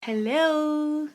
Hello.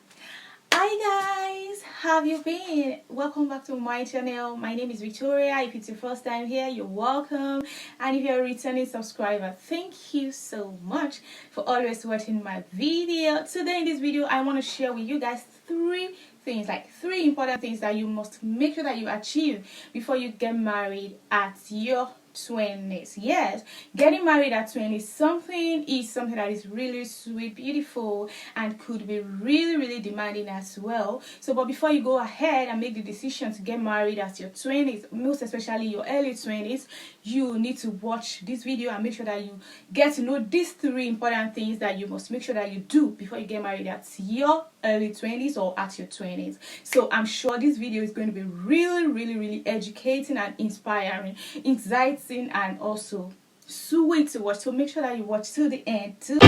Hi guys, how have you been? Welcome back to my channel. My name is Victoria. If it's your first time here, you're welcome. And if you're a returning subscriber, thank you so much for always watching my video. Today in this video, I want to share with you guys three important things that you must make sure that you achieve before you get married at your 20s. Yes, getting married at 20 is something that is really sweet, beautiful, and could be really demanding as well. So but before you go ahead and make the decision to get married at your 20s, most especially your early 20s, you need to watch this video and make sure that you get to know these three important things that you must make sure that you do before you get married at your early 20s or at your 20s. So I'm sure this video is going to be really educating and inspiring, exciting, and also sweet to watch. So make sure that you watch till the end too.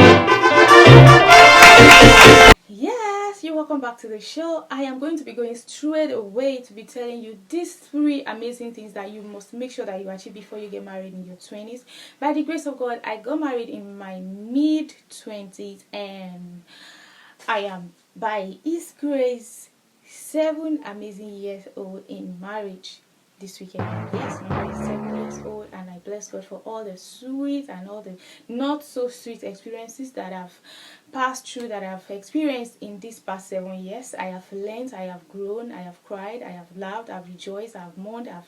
Yes, you're welcome back to the show. I am going to be going straight away to be telling you these three amazing things that you must make sure that you achieve before you get married in your 20s. By the grace of God, I got married in my mid 20s, and I am, by His grace, 7 amazing years old in marriage this weekend. Yes, my marriage is 7 years old, and I bless God for all the sweet and all the not so sweet experiences that I've passed through, that I've experienced in these past 7 years. I have learned, I have grown, I have cried, I have laughed, I've rejoiced, I've mourned, a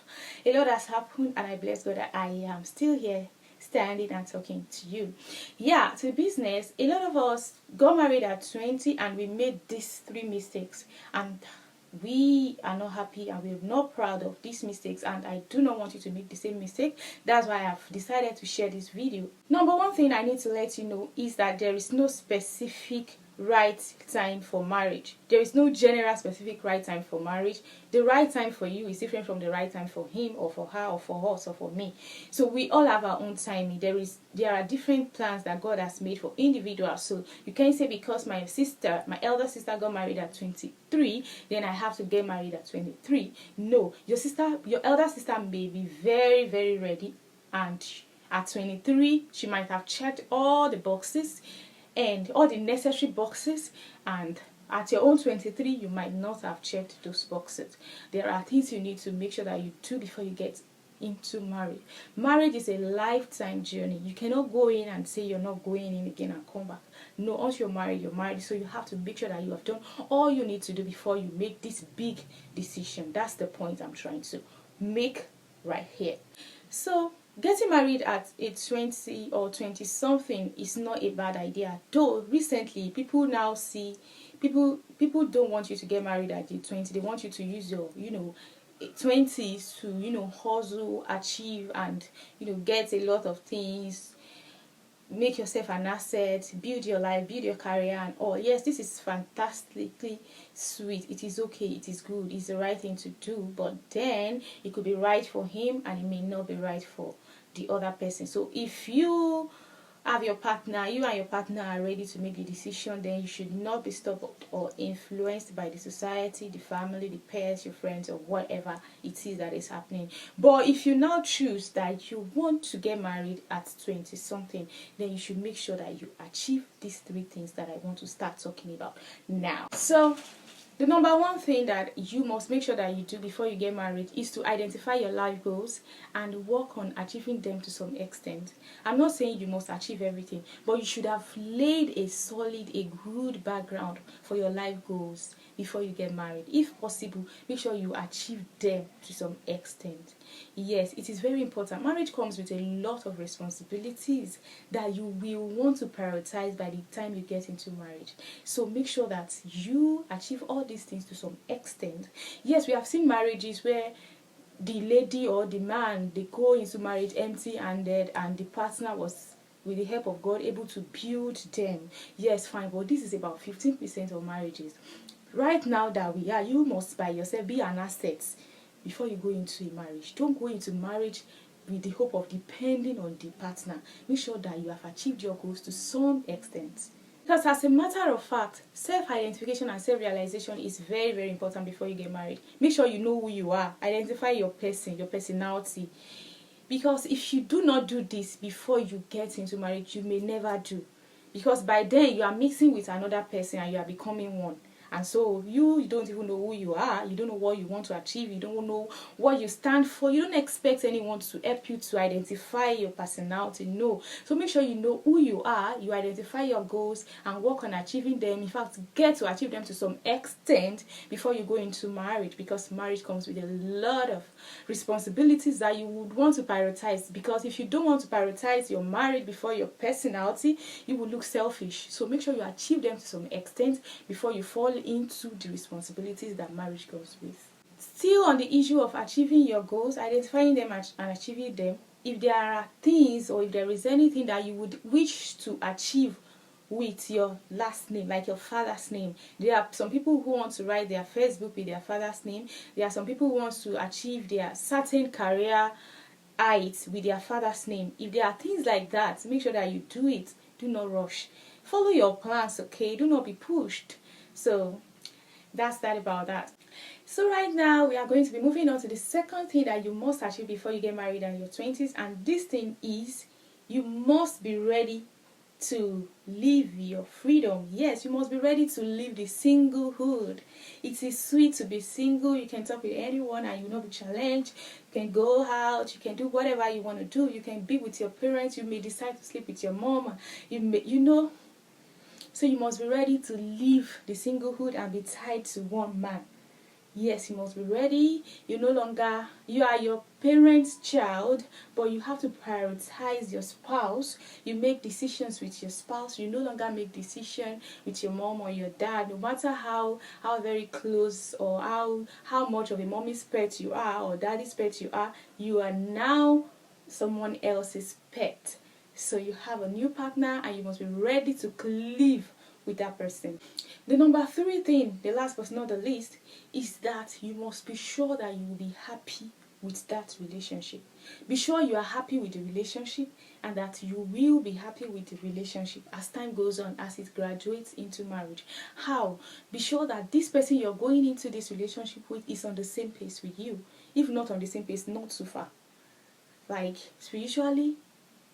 lot has happened, and I bless God that I am still here standing and talking to you. Yeah, to business, a lot of us got married at 20 and we made these 3 mistakes, and we are not happy and we're not proud of these mistakes, and I do not want you to make the same mistake. That's why I've decided to share this video. Number one thing I need to let you know is that there is no specific right time for marriage. There is no general specific right time for marriage. The right time for you is different from the right time for him or for her or for us or for me. So we all have our own timing. There are different plans that God has made for individuals. So you can't say because my elder sister got married at 23, then I have to get married at 23. No, your elder sister may be very ready, and at 23 she might have checked all the boxes and all the necessary boxes, and at your own 23 you might not have checked those boxes. There are things you need to make sure that you do before you get into marriage. Marriage is a lifetime journey. You cannot go in and say you're not going in again and come back. No, once you're married, you're married. So you have to make sure that you have done all you need to do before you make this big decision. That's the point I'm trying to make right here. So getting married at a 20 or 20 something is not a bad idea. Though recently people now see people don't want you to get married at the 20. They want you to use your 20s to hustle, achieve, and get a lot of things, make yourself an asset, build your life, build your career, and all. Yes, this is fantastically sweet. It is okay, it is good, it's the right thing to do, but then it could be right for him and it may not be right for the other person. So if you and your partner are ready to make the decision, then you should not be stopped or influenced by the society, the family, the peers, your friends, or whatever it is that is happening. But if you now choose that you want to get married at 20 something, then you should make sure that you achieve these 3 things that I want to start talking about now. So the number one thing that you must make sure that you do before you get married is to identify your life goals and work on achieving them to some extent. I'm not saying you must achieve everything, but you should have laid a good background for your life goals before you get married. If possible, make sure you achieve them to some extent. Yes, it is very important. Marriage comes with a lot of responsibilities that you will want to prioritize by the time you get into marriage. So make sure that you achieve all these things to some extent. Yes, we have seen marriages where the lady or the man, they go into marriage empty-handed, and the partner was, with the help of God, able to build them. Yes, fine, but this is about 15% of marriages. Right now that we are, you must by yourself be an asset before you go into a marriage. Don't go into marriage with the hope of depending on the partner. Make sure that you have achieved your goals to some extent. Because as a matter of fact, self-identification and self-realization is very important before you get married. Make sure you know who you are. Identify your person, your personality. Because if you do not do this before you get into marriage, you may never do. because by then you are mixing with another person and you are becoming one. And so you don't even know who you are, you don't know what you want to achieve, you don't know what you stand for, you don't expect anyone to help you to identify your personality. No. So make sure you know who you are, you identify your goals and work on achieving them. In fact, get to achieve them to some extent before you go into marriage, because marriage comes with a lot of responsibilities that you would want to prioritize. Because if you don't want to prioritize your marriage before your personality, you will look selfish. So make sure you achieve them to some extent before you fall into the responsibilities that marriage comes with. Still on the issue of achieving your goals, identifying them and achieving them, if there are things or if there is anything that you would wish to achieve with your last name, like your father's name. There are some people who want to write their Facebook with their father's name. There are some people who want to achieve their certain career heights with their father's name. If there are things like that, make sure that you do it. Do not rush. Follow your plans, okay? Do not be pushed. So that's that about that. So right now we are going to be moving on to the second thing that you must achieve before you get married in your 20s, and this thing is you must be ready to live your freedom. Yes, you must be ready to live the singlehood. It is sweet to be single. You can talk with anyone and you will not be challenged. You can go out, you can do whatever you want to do. You can be with your parents. You may decide to sleep with your mom. So you must be ready to live the singlehood and be tied to one man. Yes, you must be ready. You are your parents' child, but you have to prioritize your spouse. You make decisions with your spouse. You no longer make decisions with your mom or your dad. No matter how very close or how much of a mommy's pet you are or daddy's pet you are now someone else's pet. So you have a new partner and you must be ready to live with that person. The number 3 thing, the last but not the least, is that you must be sure that you will be happy with that relationship. Be sure you are happy with the relationship and that you will be happy with the relationship as time goes on, as it graduates into marriage. How? Be sure that this person you're going into this relationship with is on the same pace with you. If not on the same pace, not too far. Like spiritually,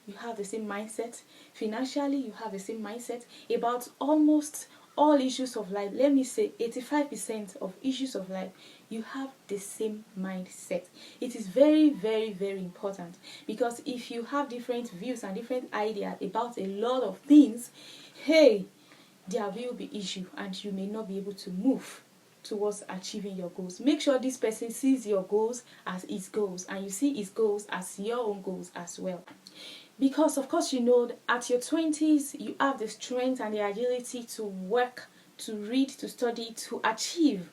you have the same mindset. Financially, you have the same mindset. About almost all issues of life, let me say 85% of issues of life, you have the same mindset. It is very, very, very important, because if you have different views and different ideas about a lot of things, there will be issue and you may not be able to move towards achieving your goals. Make sure this person sees your goals as his goals and you see his goals as your own goals as well. Because of course at your 20s you have the strength and the agility to work, to read, to study, to achieve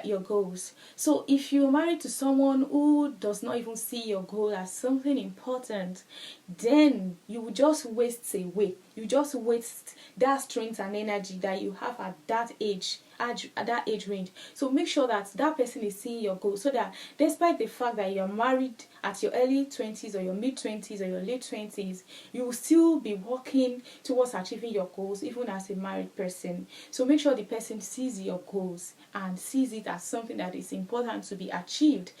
your goals. So if you're married to someone who does not even see your goal as something important, then you will just waste away. You just waste that strength and energy that you have at that age range. So make sure that that person is seeing your goals, so that despite the fact that you're married at your early 20s or your mid 20s or your late 20s, you will still be working towards achieving your goals even as a married person. So make sure the person sees your goals and sees it as something that is important to be achieved,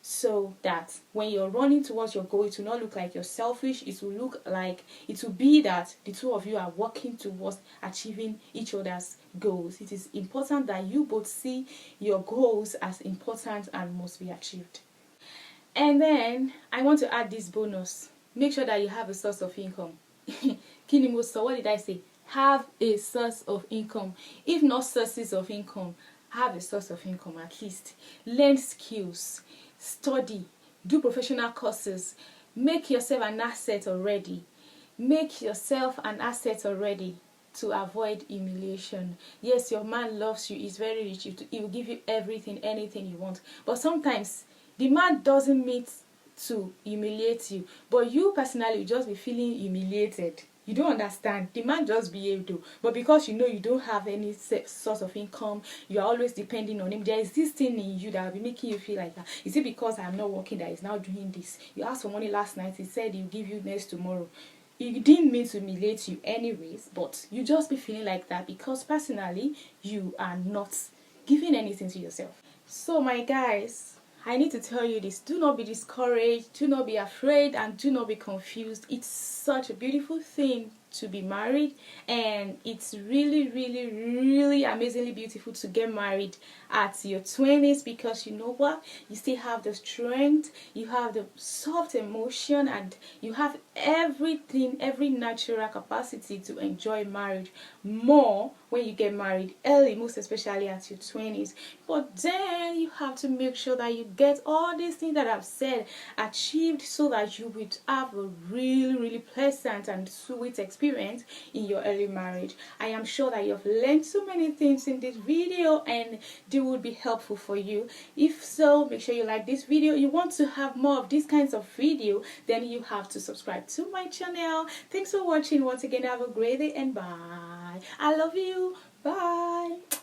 so that when you're running towards your goal, it will not look like you're selfish. It will be that the two of you are working towards achieving each other's goals. It is important that you both see your goals as important and must be achieved. And then I want to add this bonus. Make sure that you have a source of income. Kinimoso, what did I say? Have a source of income. If not sources of income, have a source of income at least. Learn skills, study, do professional courses, make yourself an asset already. Make yourself an asset already to avoid humiliation. Yes, your man loves you, he's very rich, he will give you everything, anything you want. But sometimes the man doesn't mean to humiliate you, but you personally will just be feeling humiliated. You don't understand. The man just behaved though, but because you don't have any source of income, you are always depending on him. There is this thing in you that will be making you feel like that. Is it because I'm not working that he's now doing this? You asked for money last night, he said he'll give you next tomorrow. He didn't mean to humiliate you anyways, but you just be feeling like that because personally you are not giving anything to yourself. So my guys, I need to tell you this. Do not be discouraged, do not be afraid, and do not be confused. It's such a beautiful thing to be married, and it's really, really, really amazingly beautiful to get married at your 20s, because you know what, you still have the strength, you have the soft emotion, and you have everything, every natural capacity to enjoy marriage more when you get married early, most especially at your 20s. But then you have to make sure that you get all these things that I've said achieved, so that you would have a really, really pleasant and sweet experience in your early marriage. I am sure that you've learned so many things in this video, and they would be helpful for you. If so, make sure you like this video. You want to have more of these kinds of video, then you have to subscribe to my channel. Thanks for watching once again. Have a great day, and bye. I love you. Bye.